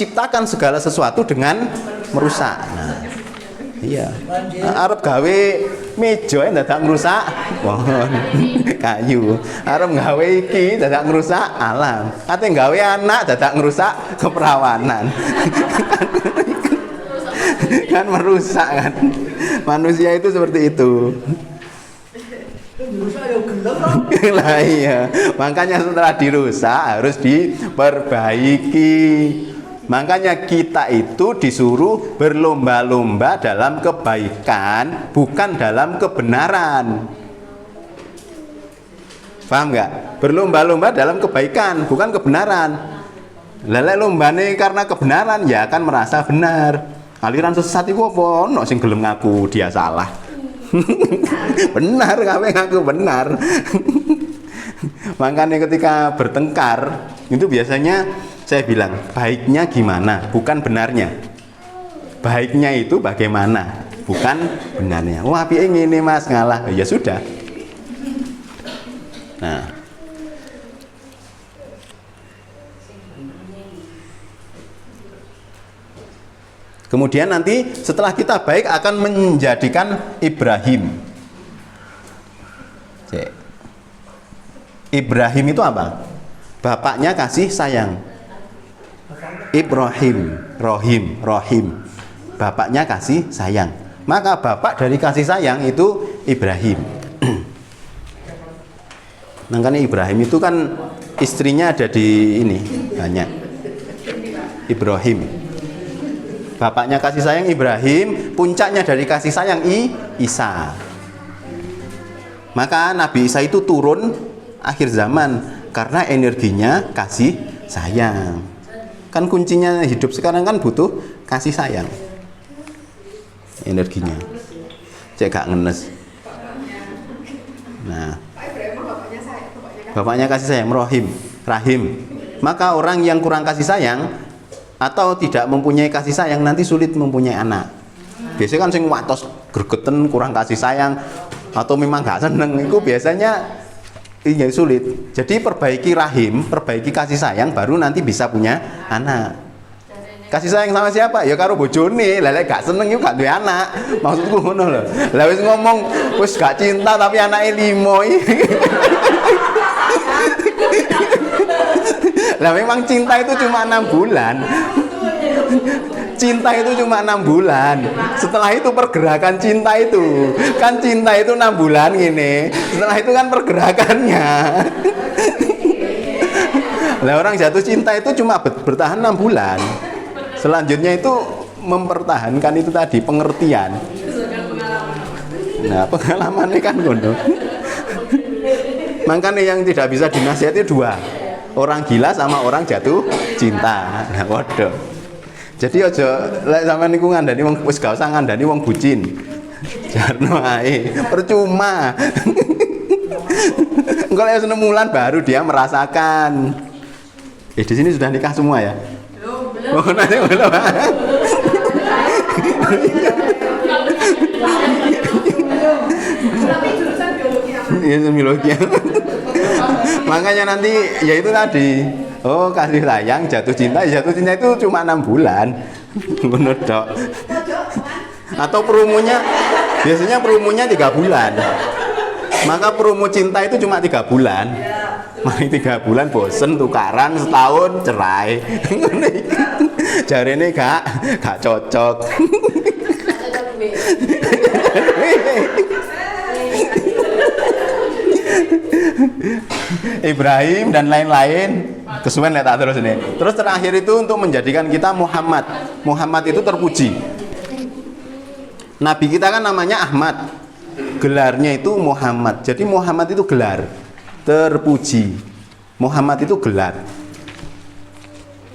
menciptakan segala sesuatu dengan merusak. Nah, iya. Arep gawe meja dadak ngrusak pohon kayu. Arep gawe iki dadak ngrusak alam. Ate gawe anak dadak ngrusak keperawanan. Kan merusak kan. Manusia itu seperti itu. Lah iya, makanya setelah dirusak harus diperbaiki. Makanya kita itu disuruh berlomba-lomba dalam kebaikan, bukan dalam kebenaran. Paham nggak? Berlomba-lomba dalam kebaikan, bukan kebenaran. Lelek lombane karena kebenaran ya akan merasa benar. Aliran sesat itu apa? Ono sing gelem ngaku dia salah. Benar, kamu ngaku benar. Makanya ketika bertengkar itu biasanya saya bilang baiknya gimana, bukan benarnya. Baiknya itu bagaimana, bukan benarnya. Wah, piye ngene Mas ngalah. Ya sudah. Nah, kemudian nanti setelah kita baik akan menjadikan Ibrahim. Ibrahim itu apa? Bapaknya kasih sayang. Ibrahim, Rohim. Bapaknya kasih sayang. Maka bapak dari kasih sayang itu Ibrahim. Makanya Ibrahim itu kan istrinya ada di ini banyak. Ibrahim. Bapaknya kasih sayang Ibrahim, puncaknya dari kasih sayang Isa. Maka Nabi Isa itu turun akhir zaman karena energinya kasih sayang. Kan kuncinya hidup sekarang kan butuh kasih sayang. Energinya. Cek gak ngenes. Nah, bapaknya kasih sayang Rahim. Maka orang yang kurang kasih sayang atau tidak mempunyai kasih sayang nanti sulit mempunyai anak. Biasanya kan sing watos gregeten kurang kasih sayang atau memang gak seneng itu biasanya ini sulit. Jadi perbaiki rahim, perbaiki kasih sayang baru nanti bisa punya anak. Kasih sayang sama siapa? Ya karo bojone. Lah lek gak seneng yo gak duwe anak. Maksudku ngono lho. Lah wis ngomong wis gak cinta tapi anake 5. Lah memang cinta itu cuma 6 bulan. Cinta itu cuma 6 bulan. Setelah itu pergerakan cinta itu. Kan cinta itu 6 bulan gini. Setelah itu kan pergerakannya. Lah orang jatuh cinta itu cuma bertahan 6 bulan. Selanjutnya itu mempertahankan itu tadi pengertian. Nah, pengalamannya kan ngono. Makanya yang tidak bisa dinasihati dua. Orang gila sama orang jatuh cinta. Nah, waduh. Jadi aja lek sampean niku ngandani wong wis gak usah ngandani wong bucin. Jarno ae, percuma. Engko lek 6 bulan baru dia merasakan. Di sini sudah nikah semua ya? Belum. Oh, nanti belum. Tapi jurusan biologi apa? Iya, biologi. Makanya nanti ya itu tadi. Oh, kasih sayang, jatuh cinta itu cuma 6 bulan. Bener dok. Atau biasanya perumunya 3 bulan. Maka perumu cinta itu cuma 3 bulan. Mari 3 bulan bosen tukaran, setahun cerai. Jarene gak cocok. Ibrahim dan lain-lain kesuwen tak terus ini. Terus terakhir itu untuk menjadikan kita Muhammad. Muhammad itu terpuji. Nabi kita kan namanya Ahmad. Gelarnya itu Muhammad. Jadi Muhammad itu gelar. Terpuji. Muhammad itu gelar.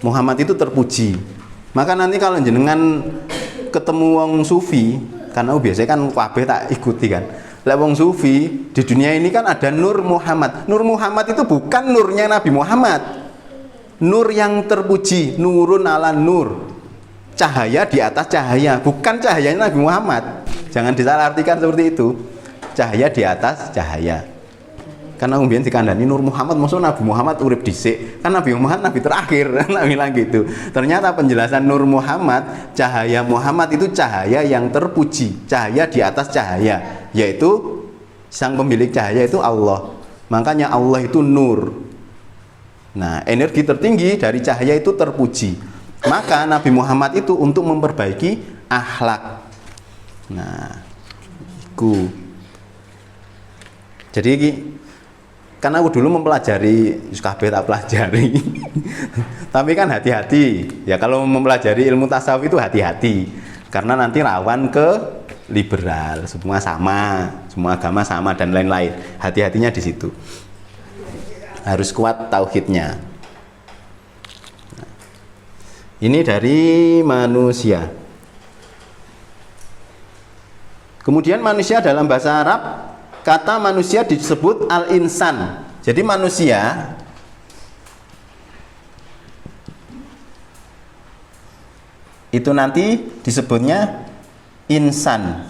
Muhammad itu terpuji. Maka nanti kalau jenengan ketemu wong sufi, karena biasanya kan kabeh tak ikuti kan. Lek wong sufi di dunia ini kan ada Nur Muhammad. Nur Muhammad itu bukan nurnya Nabi Muhammad. Nur yang terpuji, nurun ala nur. Cahaya di atas cahaya, bukan cahayanya Nabi Muhammad. Jangan disalahartikan seperti itu. Cahaya di atas cahaya. Karena kemudian dikandani Nur Muhammad, maksudnya Nabi Muhammad urip dhisik. Kan Nabi Muhammad nabi terakhir, nak bilang gitu. Ternyata penjelasan Nur Muhammad, cahaya Muhammad itu cahaya yang terpuji, cahaya di atas cahaya, yaitu sang pemilik cahaya itu Allah. Makanya Allah itu nur. Nah, energi tertinggi dari cahaya itu terpuji. Maka Nabi Muhammad itu untuk memperbaiki akhlak. Nah, itu. Jadi karena aku dulu mempelajari, kabeh tak pelajari. Tapi kan hati-hati. Ya kalau mempelajari ilmu tasawuf itu hati-hati. Karena nanti rawan ke liberal, semua sama, semua agama sama dan lain-lain. Hati-hatinya di situ. Harus kuat tauhidnya. Ini dari manusia. Kemudian manusia dalam bahasa Arab, kata manusia disebut al-insan. Jadi manusia itu nanti disebutnya insan.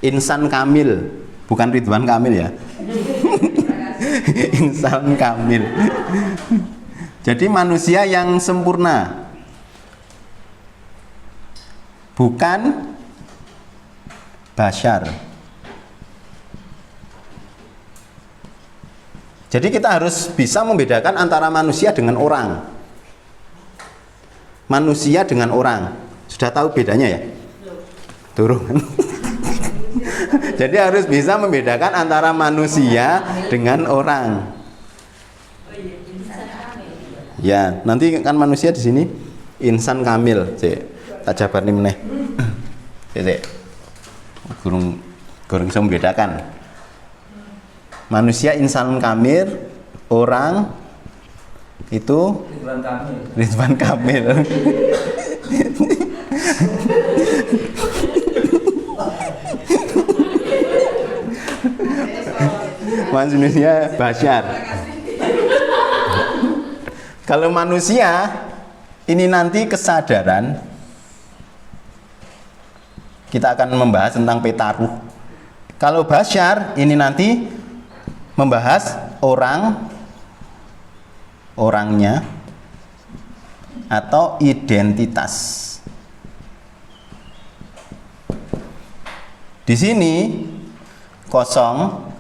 Insan kamil, bukan Ridwan Kamil ya. Insan kamil. Jadi manusia yang sempurna. Bukan basyar. Jadi kita harus bisa membedakan antara manusia dengan orang. Manusia dengan orang. Sudah tahu bedanya ya? Turun. Jadi harus bisa membedakan antara manusia dengan orang. Ya, nanti kan manusia di sini insan kamil. Cek, tak jabar nih meneh. Cek. Gurung bisa membedakan. Manusia insan kamil, orang itu Ridwan Kamil. Manusia basyar. Kalau manusia ini nanti kesadaran, kita akan membahas tentang petaruh. Kalau basyar ini nanti membahas orangnya atau identitas. Di sini kosong,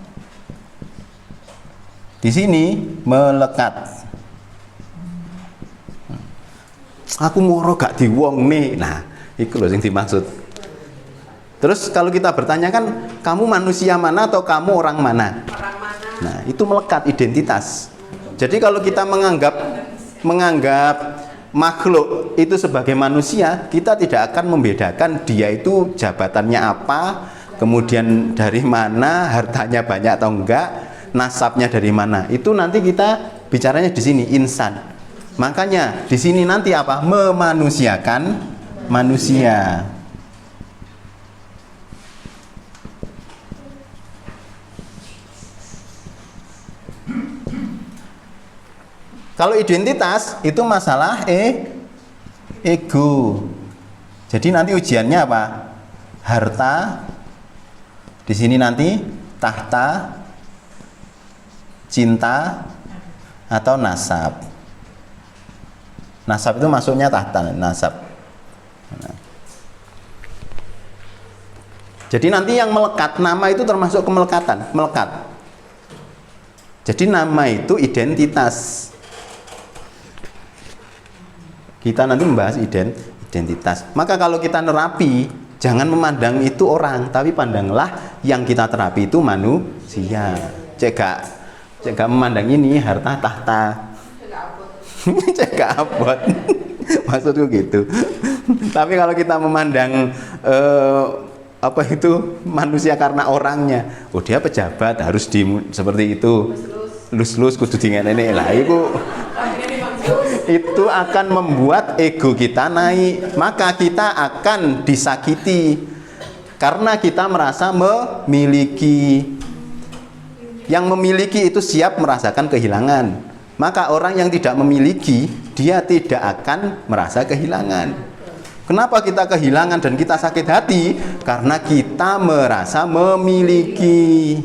di sini melekat. Aku moro gak diwong nih. Nah, itu loh yang dimaksud. Terus kalau kita bertanya kan, kamu manusia mana atau kamu orang mana? Orang mana? Nah, itu melekat identitas. Jadi kalau kita menganggap makhluk itu sebagai manusia, kita tidak akan membedakan dia itu jabatannya apa, kemudian dari mana, hartanya banyak atau enggak, nasabnya dari mana. Itu nanti kita bicaranya di sini insan. Makanya di sini nanti apa? Memanusiakan manusia. Kalau identitas itu masalah ego. Jadi nanti ujiannya apa? Harta. Di sini nanti tahta, cinta, atau nasab. Nasab itu masuknya tahta, nasab. Nah. Jadi nanti yang melekat, nama itu termasuk kemelekatan, melekat. Jadi nama itu identitas. Kita nanti membahas identitas. Maka kalau kita nerapi, jangan memandang itu orang, tapi pandanglah yang kita terapi itu manusia. Cek memandang ini harta tahta. Cek abot. Maksudku gitu. Tapi kalau kita memandang apa itu manusia karena orangnya, oh dia pejabat harus seperti itu. Lus-lus kudu dingenene lah itu akan membuat ego kita naik, maka kita akan disakiti karena kita merasa memiliki. Yang memiliki itu siap merasakan kehilangan. Maka orang yang tidak memiliki, dia tidak akan merasa kehilangan. Kenapa kita kehilangan dan kita sakit hati? Karena kita merasa memiliki.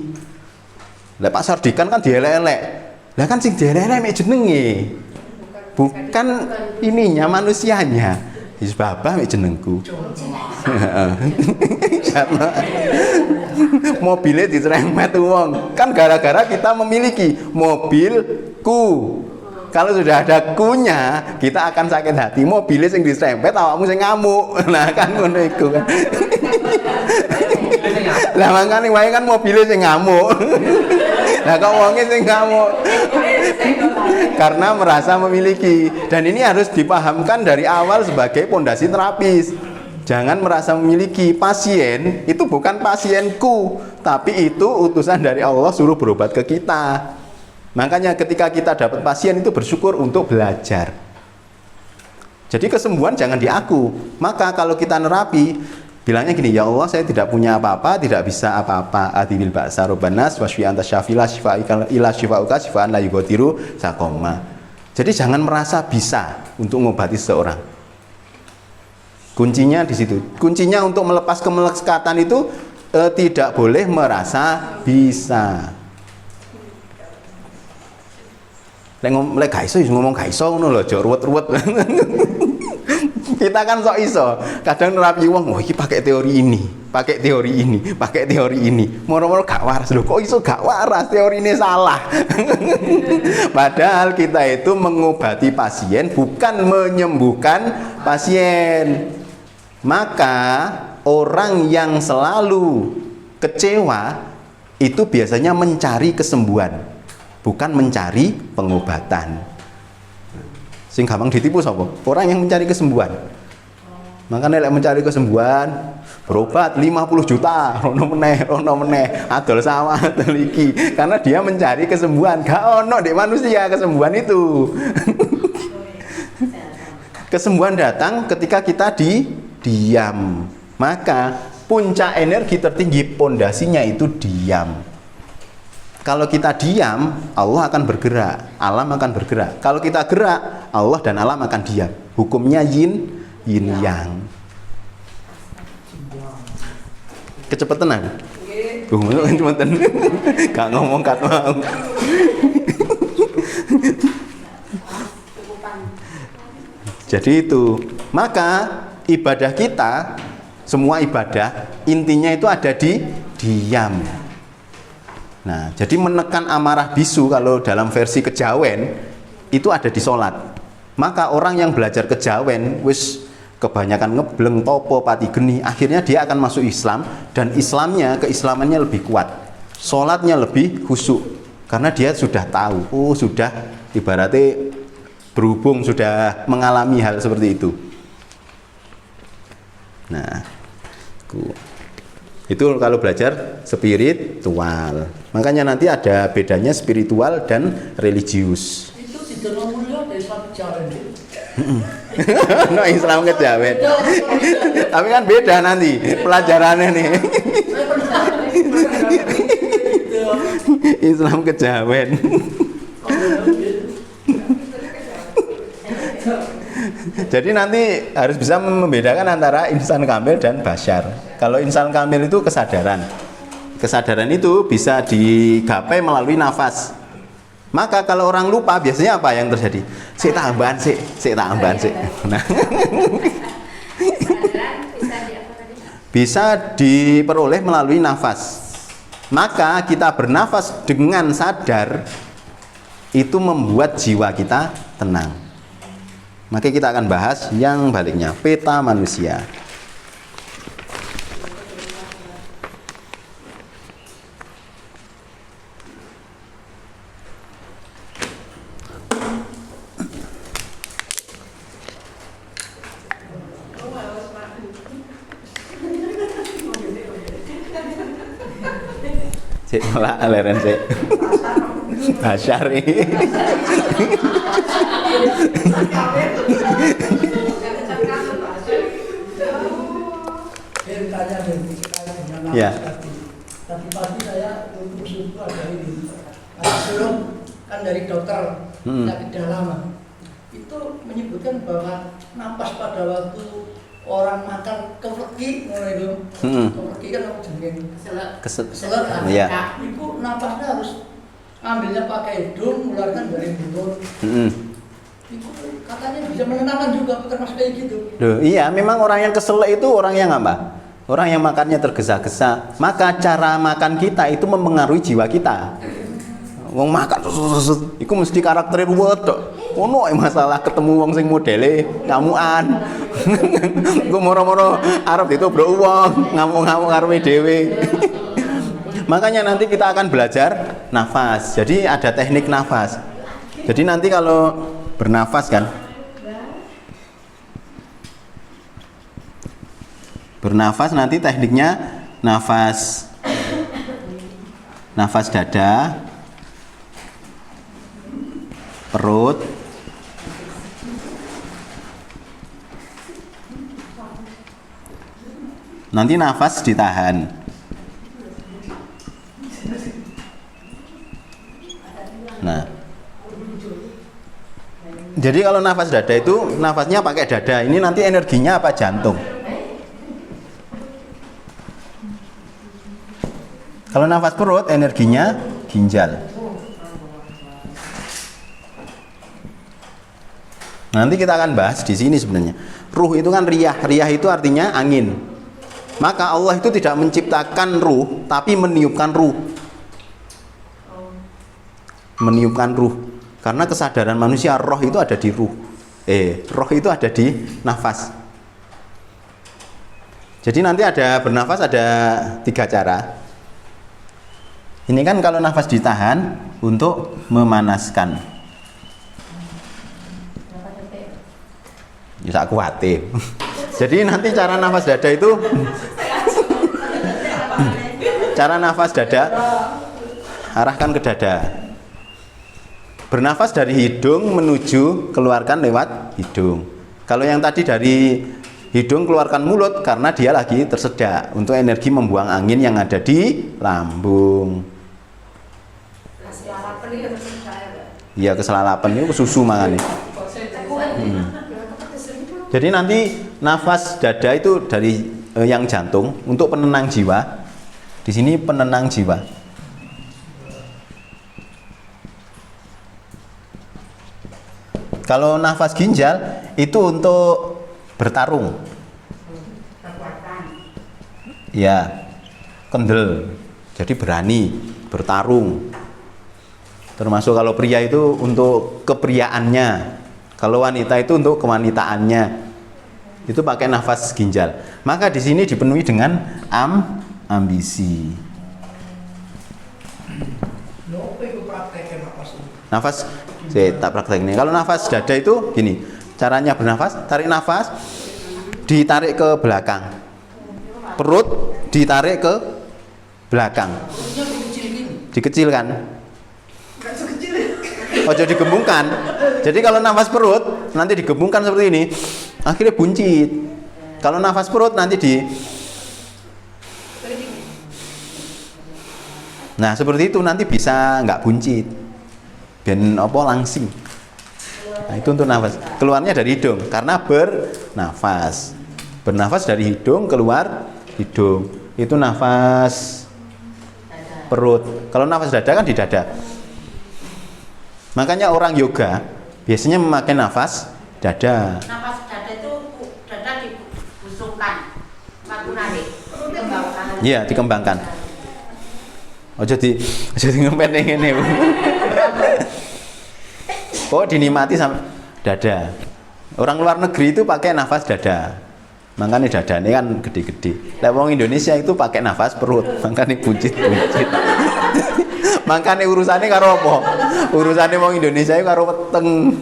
Lah Pak Sardikan kan dielek-elek. Lah kan sing dielek-elek mek jenenge. Bukan ininya manusianya. Wis babah mek jenengku. Karena mobilnya diserempet wong. Kan gara-gara kita memiliki mobilku. Kalau sudah ada kunya, kita akan sakit hati. Mobilnya sing diserempet, awakmu sing ngamuk. Nah kan ngono iku kan. Lah makane wae kan mobilnya sing ngamuk. Nah kok wonge sing ngamuk. Karena merasa memiliki. Dan ini harus dipahamkan dari awal sebagai pondasi terapis. Jangan merasa memiliki. Pasien itu bukan pasienku, tapi itu utusan dari Allah suruh berobat ke kita. Makanya ketika kita dapat pasien itu bersyukur untuk belajar. Jadi kesembuhan jangan di aku. Maka kalau kita nerapi, bilangnya gini, ya Allah saya tidak punya apa-apa, tidak bisa apa-apa. Adibil ba'sa robbanas wasfi anta syafila syifa'ika ila syifa'uka syifa'an la yughadiru saqama. Jadi jangan merasa bisa untuk mengobati seseorang. Kuncinya di situ. Kuncinya untuk melepas kemelekatan itu tidak boleh merasa bisa. Lek gak iso ngomong gak iso ngono lho, aja ruwet-ruwet. Kita kan sok iso. Kadang nerapi wong, oh iki pakai teori ini, pakai teori ini, pakai teori ini. Moro-moro gak waras lho. Kok iso gak waras? Teori ini salah. Padahal kita itu mengobati pasien bukan menyembuhkan pasien. Maka orang yang selalu kecewa itu biasanya mencari kesembuhan, bukan mencari pengobatan. Sing gampang ditipu sapa? Orang yang mencari kesembuhan. Makanya lek mencari kesembuhan, berobat 50 juta, ono meneh, adol sama adol iki. Karena dia mencari kesembuhan. Gak ono di manusia kesembuhan itu. Kesembuhan datang ketika kita diam. Maka puncak energi tertinggi pondasinya itu diam. Kalau kita diam, Allah akan bergerak, alam akan bergerak. Kalau kita gerak, Allah dan alam akan diam. Hukumnya yin yang. Kecepatan aku. Kecepatan. Gak ngomong kat mau. Jadi itu. Maka ibadah kita, semua ibadah intinya itu ada di diam. Nah, jadi menekan amarah bisu kalau dalam versi kejawen itu ada di sholat. Maka orang yang belajar kejawen wis kebanyakan ngebleng topo pati geni, akhirnya dia akan masuk Islam dan keislamannya lebih kuat. Sholatnya lebih khusyuk karena dia sudah tahu, sudah ibaratnya berhubung sudah mengalami hal seperti itu. Nah, itu kalau belajar spiritual. Makanya nanti ada bedanya spiritual dan religius. Itu tidak mulia dari Islam kejawen. No Islam kejawen. Tapi kan beda nanti pelajarannya nih. Islam kejawen. Jadi nanti harus bisa membedakan antara insan kamil dan basyar. Kalau insan kamil itu kesadaran. Kesadaran itu bisa digapai melalui nafas. Maka kalau orang lupa biasanya apa yang terjadi? Sik tambahan sik. Nah. Bisa diperoleh melalui nafas. Maka kita bernafas dengan sadar itu membuat jiwa kita tenang. Maka kita akan bahas yang baliknya, peta manusia. Cek malah aleren cek. Basyari. Ya. Tadi pagi saya untuk dari sebelum kan dari dokter penyakit dalam itu menyebutkan bahwa napas pada waktu orang makan kepergi ngono iku. Heeh. Kepergi kan apa jenenge? Kesel. Keselak kan. Iya. Iku napasnya harus ambilnya pakai hidung, mengeluarkan dari mulut. Heeh. Itu katanya bisa menenangkan juga, termasuk kayak gitu. Loh, iya, memang orang yang kesel itu orang yang apa? Orang yang makannya tergesa-gesa. Maka cara makan kita itu mempengaruhi jiwa kita. Wong makan iku mesti karaktere ruwet tok. Ono masalah ketemu wong sing modele ngamukan. Engko moro-moro arep ditobrok wong, ngamuk-ngamuk karepe dhewe. Makanya nanti kita akan belajar nafas. Jadi ada teknik nafas. Jadi nanti kalau bernafas kan, bernafas nanti tekniknya nafas dada, perut, nanti nafas ditahan. Nah, jadi kalau nafas dada itu nafasnya pakai dada. Ini nanti energinya apa? Jantung. Kalau nafas perut energinya ginjal. Nanti kita akan bahas di sini sebenarnya. Ruh itu kan riyah. Riyah itu artinya angin. Maka Allah itu tidak menciptakan ruh, tapi meniupkan ruh. Meniupkan ruh. Karena kesadaran manusia, roh itu ada di ruh. Roh itu ada di nafas. Jadi nanti ada bernafas ada 3 cara. Ini kan kalau nafas ditahan untuk memanaskan. Ya sak kuwate. Jadi nanti cara nafas dada itu cara nafas dada arahkan ke dada. Bernafas dari hidung menuju keluarkan lewat hidung. Kalau yang tadi dari hidung keluarkan mulut karena dia lagi tersedak untuk energi membuang angin yang ada di lambung. Iya, keselalapan itu susu makanya. Jadi nanti nafas dada itu dari yang jantung untuk penenang jiwa. Di sini penenang jiwa. Kalau nafas ginjal itu untuk bertarung. Ya, kendel. Jadi berani bertarung. Termasuk kalau pria itu untuk kepriaannya. Kalau wanita itu untuk kewanitaannya. Itu pakai nafas ginjal. Maka di sini dipenuhi dengan ambisi. Nafas saya tak praktek ini. Kalau nafas dada itu gini, caranya bernafas, tarik nafas, ditarik ke belakang, perut ditarik ke belakang, dikecilkan. Ojo digembungkan. Jadi kalau nafas perut nanti digembungkan seperti ini, akhirnya buncit. Kalau nafas perut nanti nah seperti itu nanti bisa nggak buncit. Ben apa langsing. Nah, itu untuk nafas. Keluarnya dari hidung karena bernafas. Bernafas dari hidung keluar hidung. Itu nafas perut. Kalau nafas dada kan di dada. Makanya orang yoga biasanya memakai nafas dada. Nafas dada itu dada dibusungkan, makunane, dikembangkan. Iya, dikembangkan. Ojo di ngempet ngene. Kok dinikmati sama dada. Orang luar negeri itu pakai nafas dada. Makanya dadane kan gede-gede. Lek wong Indonesia itu pakai nafas perut, makanya buncit-buncit. Makanya urusannya karo apa? Urusannya wong Indonesia itu karo weteng.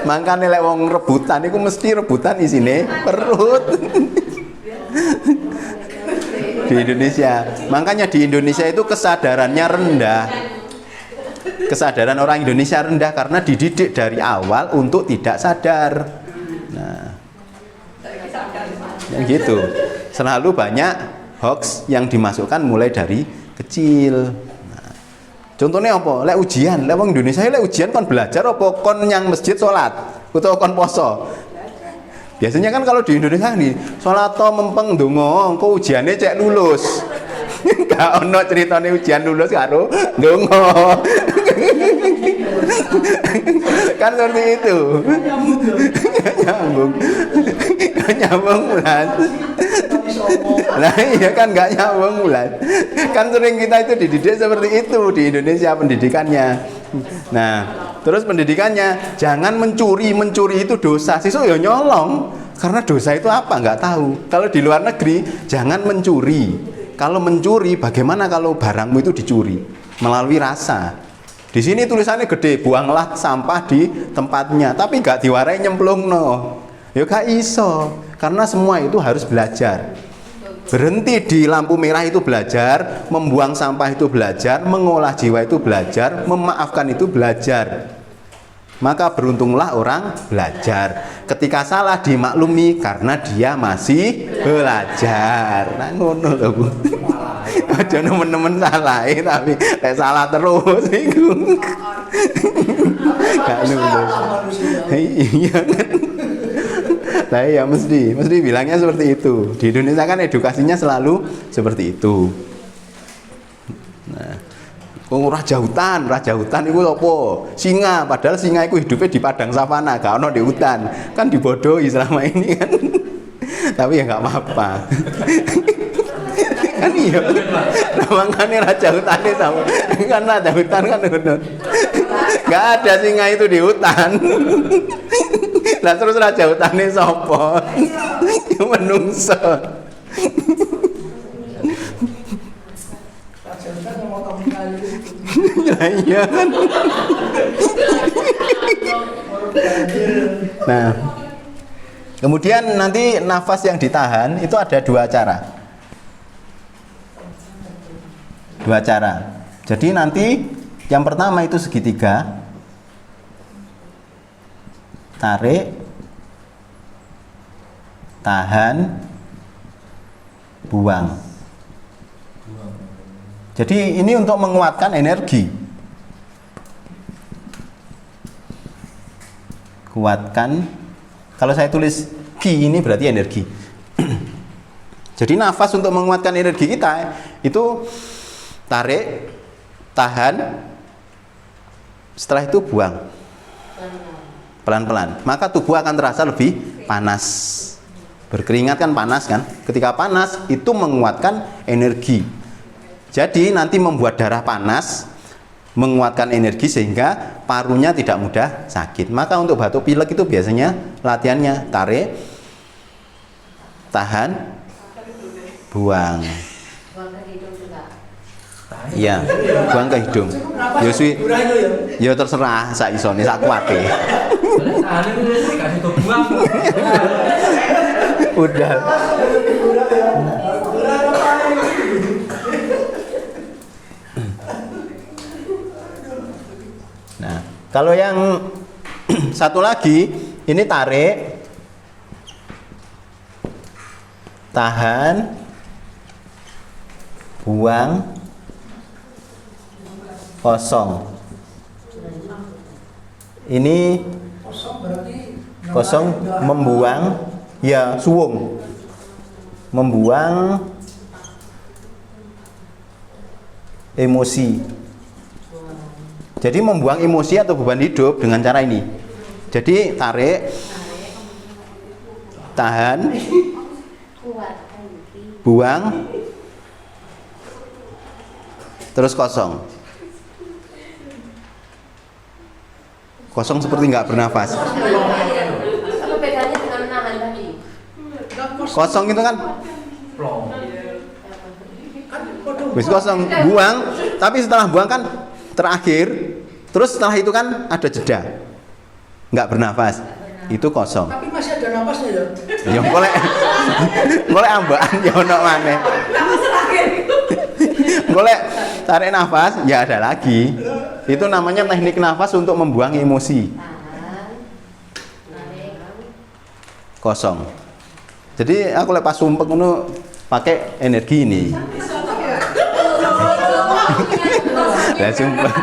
Makanya lek wong rebutan itu mesti rebutan isine perut. Di Indonesia. Makanya di Indonesia itu kesadarannya rendah. Kesadaran orang Indonesia rendah karena dididik dari awal untuk tidak sadar. Nah, yang gitu. Selalu banyak hoax yang dimasukkan mulai dari kecil. Nah, contohnya apa? Lek ujian, lek wong Indonesia lek ujian kon belajar apa kon yang masjid salat utawa kon poso? Biasanya kan kalau di Indonesia nih, sholat to mempeng donga, engko ujiane cek lulus. Gak ono ceritane ujian lulus karo donga. Kan seperti itu. Nyambung. Gak nyambung bulan. Nah iya kan gak nyambung bulan. Kan sering kita itu dididik seperti itu di Indonesia pendidikannya. Nah, terus pendidikannya jangan mencuri itu dosa. Sisuk ya nyolong. Karena dosa itu apa? Nggak tahu. Kalau di luar negeri jangan mencuri. Kalau mencuri bagaimana kalau barangmu itu dicuri? Melalui rasa. Di sini tulisannya gede, buanglah sampah di tempatnya, tapi nggak diwarai nyemplung no. Ya gak iso. Karena semua itu harus belajar. Berhenti di lampu merah itu belajar, membuang sampah itu belajar, mengolah jiwa itu belajar, memaafkan itu belajar. Maka beruntunglah orang belajar. Ketika salah dimaklumi karena dia masih belajar. Nah ngono lho Bu. Aja nemen-nemen salah tapi lek salah terus iku. Gak ngono. Iya kan. Nah ya mesti bilangnya seperti itu. Di Indonesia kan edukasinya selalu seperti itu. Nah, raja hutan itu apa? Singa, padahal singa itu hidupnya di padang savana, gak ono di hutan. Kan dibodohi selama ini kan. Tapi ya nggak apa-apa. Kan iya. Namanya raja hutannya sama. Kan raja hutan kan benar. Gak ada singa itu di hutan. Lah terus raja hutannya sapa? Ya menungso. Raja hutan yang mau kamu kali itu. Ya iya kan. Nah, kemudian nanti nafas yang ditahan itu ada dua cara. Jadi nanti yang pertama itu segitiga. Tarik, tahan, buang. Jadi ini untuk menguatkan energi. Kuatkan. Kalau saya tulis ki ini berarti energi. Jadi nafas untuk menguatkan energi kita itu tarik, tahan, setelah itu buang. Pelan-pelan. Maka tubuh akan terasa lebih panas. Berkeringat kan panas kan? Ketika panas itu menguatkan energi. Jadi nanti membuat darah panas, menguatkan energi sehingga parunya tidak mudah sakit. Maka untuk batuk pilek itu biasanya latihannya tarik, tahan, buang. Iya, buang ke hidung. Ya suwi. Ya terserah sak isone sak kuwate. Udah. Nah, kalau yang satu lagi ini tarik, tahan, buang, kosong. Ini kosong membuang, ya suwung, membuang emosi. Jadi membuang emosi atau beban hidup dengan cara ini. Jadi tarik, tahan, buang, terus kosong. Kosong seperti nggak bernafas. Apa bedanya dengan menahan tadi? Kosong itu kan wis kosong, buang, tapi setelah buang kan terakhir, terus setelah itu kan ada jeda, nggak bernafas, itu kosong. Tapi masih ada napasnya ya? Ya boleh ambaan ya ono maneh. Boleh tarik nafas, ya ada lagi. Itu namanya teknik nafas untuk membuang emosi. Kosong. Jadi aku lepas sumpek ngono pakai energi ini. Lah sumpek.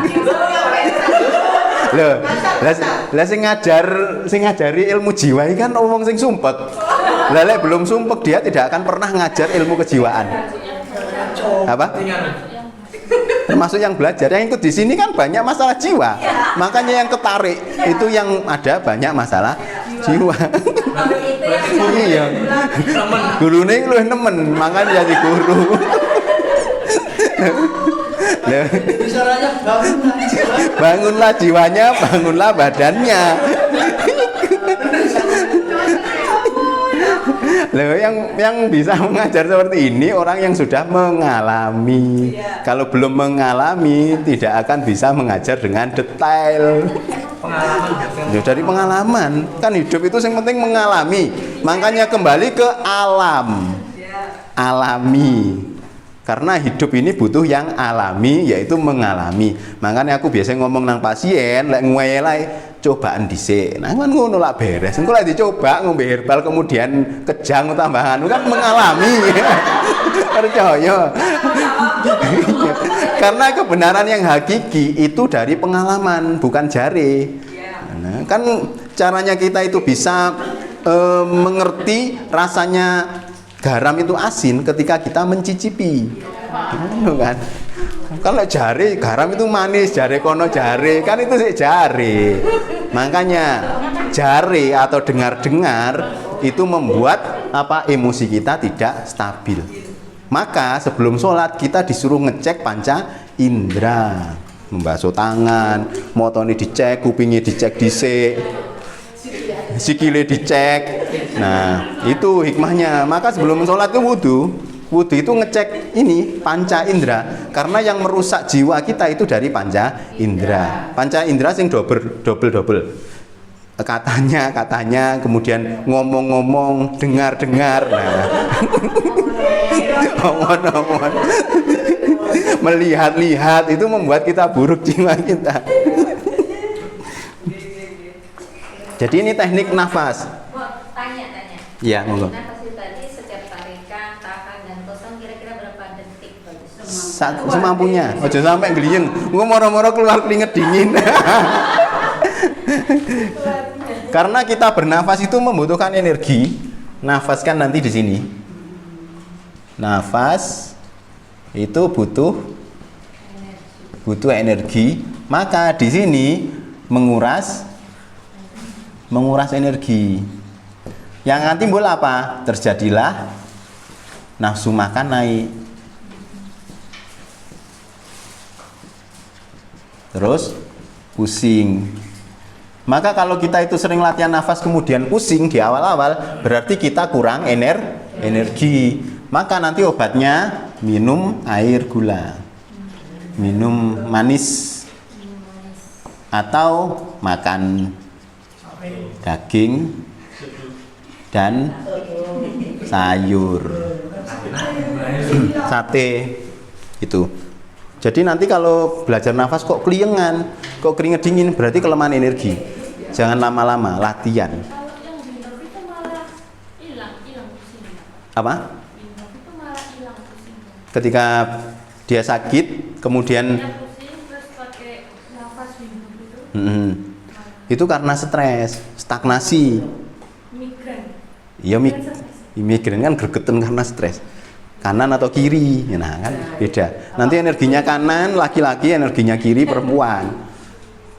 Lho, lah sing ngajari ilmu jiwa iki kan wong sing sumpek. Lah lek belum sumpek dia tidak akan pernah ngajar ilmu kejiwaan. Apa? Termasuk yang belajar, yang ikut di sini kan banyak masalah jiwa. Makanya yang ketarik itu yang ada banyak masalah jiwa. Iya. Gurune luwih nemen, makanya jadi guru. Bicaranya Bangunlah jiwanya, bangunlah badannya. Loh, yang bisa mengajar seperti ini orang yang sudah mengalami. Kalau belum mengalami tidak akan bisa mengajar dengan detail. Ya, dari pengalaman kan hidup itu yang penting mengalami. Makanya kembali ke alam. Alami. Karena hidup ini butuh yang alami, yaitu mengalami. Makanya aku biasa ngomong nang pasien, lek nguwelai cobaan dhisik. Nah, kan ngono lak beres. Engko lek dicoba ngombe herbal kemudian kejang tambahan kan mengalami. Percaya. Karena kebenaran yang hakiki itu dari pengalaman, bukan jare. Nah, kan caranya kita itu bisa mengerti rasanya garam itu asin ketika kita mencicipi, kan? Kalau jare garam itu manis, jare kono jare, kan itu sih jare. Makanya jare atau dengar-dengar itu membuat emosi kita tidak stabil. Maka sebelum sholat kita disuruh ngecek panca indera, membasuh tangan, motone dicek, kupingnya dicek dhisik, sikile dicek. Nah, itu hikmahnya. Maka sebelum sholat itu wudhu itu ngecek ini panca indera, karena yang merusak jiwa kita itu dari panca indera. Panca indera sing double. Katanya, kemudian ngomong-ngomong, dengar. Nah. Ngomong-ngomong. Melihat-lihat itu membuat kita buruk jiwa kita. Jadi ini teknik nafas. Tanya. Iya, monggo. Nafas itu tadi setiap tarikan, tahan dan kosong kira-kira berapa detik bagus? Semampunya. Ojo sampai gliyeng. Engko moro-moro keluar keringet dingin. Karena kita bernafas itu membutuhkan energi. Nafas kan nanti di sini. Nafas itu butuh energi. Maka di sini menguras energi. Yang nanti timbul apa? Terjadilah nafsu makan naik. Terus pusing. Maka kalau kita itu sering latihan nafas kemudian pusing di awal-awal, berarti kita kurang energi. Maka nanti obatnya minum air gula, minum manis, atau makan daging dan sayur, sate itu. Jadi nanti kalau belajar nafas kok keliengan, kok keringet dingin, berarti kelemahan energi. Jangan lama-lama latihan. Kalau yang bingung itu malah hilang pusing. Apa? Bingung itu malah hilang pusing. Ketika dia sakit, kemudian Pusing terus pakai nafas bingung itu. Itu karena stres, stagnasi. Migren. Iya, migrain kan gregetan karena stres. Kanan atau kiri, nah kan beda. Nanti energinya kanan laki-laki, energinya kiri perempuan.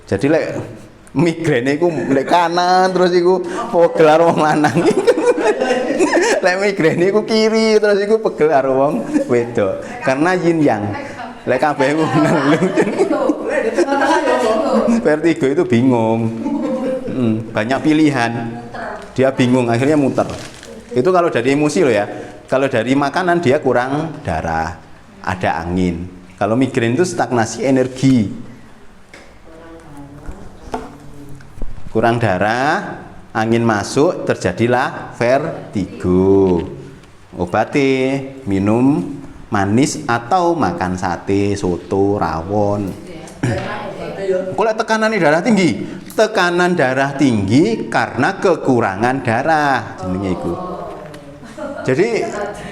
Jadi lek migrain iku lek kanan terus iku pegelar wong lanang. Lek migrain iku kiri terus iku pegelar wong wedok. Karena yin yang. Lek kabeh ngono. Vertigo itu bingung. Banyak pilihan. Dia bingung, akhirnya muter. Itu kalau dari emosi loh ya. Kalau dari makanan dia kurang darah, ada angin. Kalau migrain itu stagnasi energi, kurang darah, angin masuk, terjadilah vertigo. Obatnya minum manis atau makan sate, soto, rawon. Kalau tekanan darah tinggi, tekanan darah tinggi karena kekurangan darah, jenenge iku.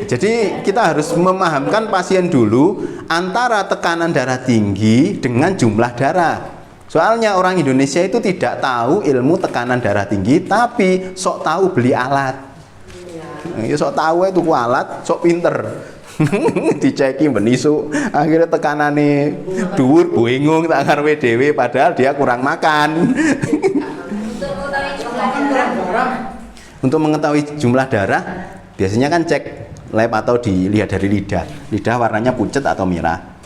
Jadi kita harus memahamkan pasien dulu antara tekanan darah tinggi dengan jumlah darah. Soalnya orang Indonesia itu tidak tahu ilmu tekanan darah tinggi, tapi sok tahu beli alat. Ya sok tahu itu alat, sok pinter. Diceki benisu, akhirnya tekanane dhuwur bingung tak karepe dhewe padahal dia kurang makan. Untuk mengetahui jumlah darah, Untuk mengetahui jumlah darah, biasanya kan cek lab atau dilihat dari lidah. Lidah warnanya pucat atau merah.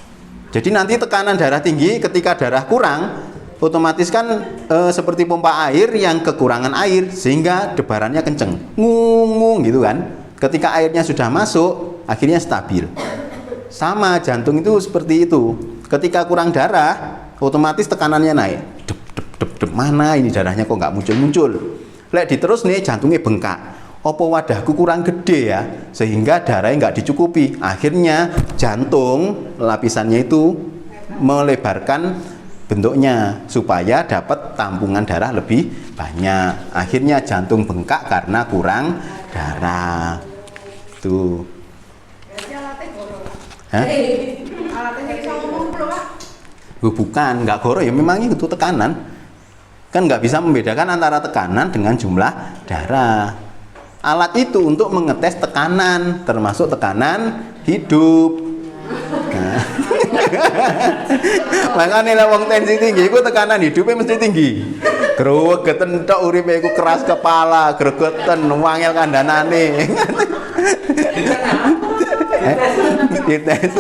Jadi nanti tekanan darah tinggi ketika darah kurang, otomatis kan seperti pompa air yang kekurangan air sehingga debarannya kenceng, ngung gitu kan. Ketika airnya sudah masuk, akhirnya stabil. Sama jantung itu seperti itu. Ketika kurang darah, otomatis tekanannya naik. Dep, dep, dep, dep. Mana ini darahnya kok nggak muncul-muncul? Lek diterus nih jantungnya bengkak. Opo wadahku kurang gede ya, sehingga darahnya nggak dicukupi. Akhirnya jantung lapisannya itu melebarkan bentuknya supaya dapat tampungan darah lebih banyak. Akhirnya jantung bengkak karena kurang darah. Tuh. Hah? Bukan, nggak goro ya, memang itu tekanan. Kan nggak bisa membedakan antara tekanan dengan jumlah darah. Alat itu untuk mengetes tekanan, termasuk tekanan hidup. Nah. Makanya lah wong tensi tinggi, itu tekanan hidupnya mesti tinggi. Gregeten tok uripe iku keras kepala, gregeten wangel kandhanane. Dites.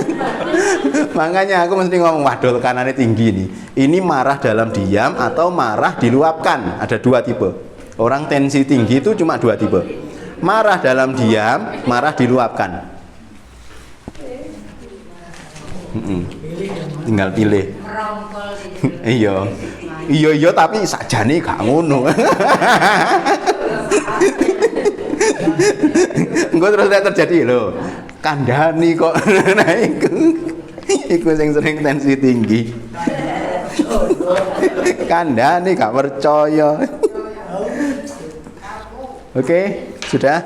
Makanya aku mesti ngomong, waduh tekanannya tinggi nih. Ini marah dalam diam atau marah diluapkan. Ada dua tipe. Orang tensi tinggi itu cuma dua tipe. Marah dalam diam, marah diluapkan. Tinggal pilih. Iya. Iya tapi sajane gak ngono. Engko terus terjadi lho. Kandhani kok naik. Iku sing sering tensi tinggi. Kandhani gak percaya. Oke, sudah.